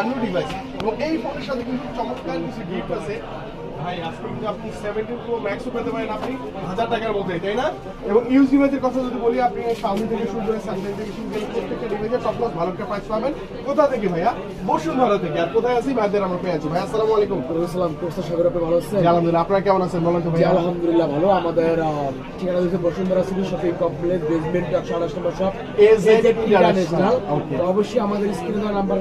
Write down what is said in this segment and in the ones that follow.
New device এবং এই ফোনের সাথে কিন্তু চমৎকার কিছু গিফট আছে ভাই। আজকে কিন্তু আপনি 17 প্রো ম্যাক্সও পেতে পারেন আপনি 1000 টাকার মধ্যে, তাই না? এবং ইউজ ডিভাইসের কথা যদি বলি, আপনি Xiaomi থেকে শুরু করে Samsung থেকে শুরু করে প্রত্যেকটা ডিভাইসের টপ ক্লাস ভালো একটা প্রাইস পাবেন। কোথা থেকে ভাইয়া? বসুন্ধরা থেকে। আর কোথায় আছি ভাইদের আমরা পেয়ে আছি। ভাই আসসালামু আলাইকুম। আসসালাম কোর্স সাগর, আপনি ভালো আছেন? জি আলহামদুলিল্লাহ, আপনারা কেমন আছেন বলেন তো ভাইয়া? আলহামদুলিল্লাহ ভালো। আমাদের ঠিকানা হচ্ছে Bashundhara city shopping complex, basement 128 নম্বর শপ, AZ ইন্টারন্যাশনাল। ওকে। তো অবশ্যই আমাদের স্ক্রিনে দেওয়া নাম্বার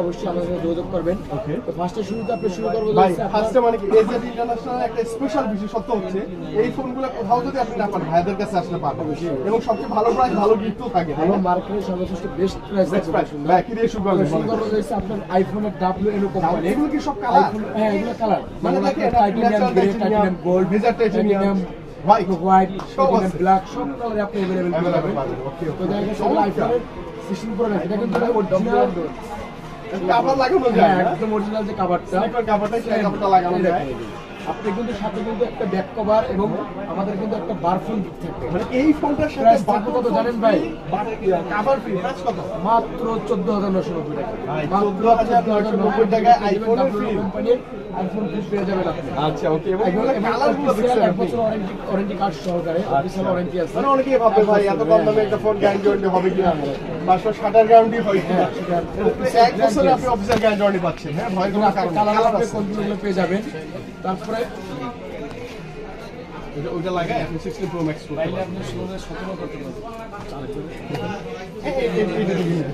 অবশ্যই আমাদের সাথে যোগাযোগ করবেন। ওকে। তো ফার্স্টে শুরুতে আপনি শুরু করবো ভাই ফার্স্টে মানে কি AZ ইন্টারন্যাশনাল একটা স্পেশাল বিশেষত্ব হচ্ছে এই ফোনগুলো কোথাও যদি আপনি না পান ভাইদের কাছে আসলে পাবেন, এবং সবচেয়ে ভালো প্রাইস ভালো গিফটও থাকে। ভালো মার্কেটে সর্বশ্রেষ্ঠ বেস্ট প্রাইস আছে বসুন্ধরা। ভাই কি দিয়ে শুরু করবেন? শুরু করবো হচ্ছে আপনার আইফোনের WNO কোম্পানি। এগুলো কি সব কালার? হ্যাঁ, এগুলো কালার মানে মানে দেখেন টাইটানিয়াম গ্রে, টাইটানিয়াম গোল্ড, ভিজার টাইটানিয়াম হোয়াইট হোয়াইট, সব টাইটানিয়াম আছে। ব্ল্যাক, সব কালার আপনি अवेलेबल Available পাবেন। পাবেন। ওকে, তো ওকে। দেখা গেছে চমৎকার। আইফোনের 16 প্রো ম্যাক্স, এটা কিন্তু অরিজিনাল, কাভার লাগানো যায় হ্যাঁ না? একদম অরিজিনাল যে কভারটা, স্লিপার কাভারটা সেই কাভারটা লাগানো যায়। আপনি কিন্তু সাথে কিন্তু একটা ব্যাক কভার এবং আমাদের কিন্তু একটা বারফুল গিফট থাকবে। মানে এই ফোনটার সাথে Price থাকবে কত জানেন ভাই? কাভার ফ্রি প্রাইস কত? মাত্র 14,990 টাকা। ভাই, মাত্র 14,990 টাকায় আইফোনের ফ্রি। কোম্পানির আইফোন ফ্রি পেয়ে যাবেন আপনি। আচ্ছা ওকে। এবং এবং কালারগুলো দেখছেন এক আপনি? বছর ওয়ারেন্টি কার্ড সহকারে অফিসিয়াল ওয়ারেন্টি আছে। মানে অনেকেই ভাববে ভাই এত কম দামে একটা ফোন গ্যারান্টি ওয়ারেন্টি হবে কিনা, 560 গ্যারান্টি হয় কিনা। এক বছরে আপনি অফিসিয়াল গ্যারান্টি ওয়ারেন্টি পাচ্ছেন। হ্যাঁ ভয় কোনো কারণ নেই। কালার কালার আপনি আছে। কোনগুলো পেয়ে যাবেন। তারপরে ওইটা লাগায় আপনি 16 প্রো ম্যাক্স করতে চাইলে পারবেন। আপনি 16 17 করতে পারবেন। এটা দেখুন।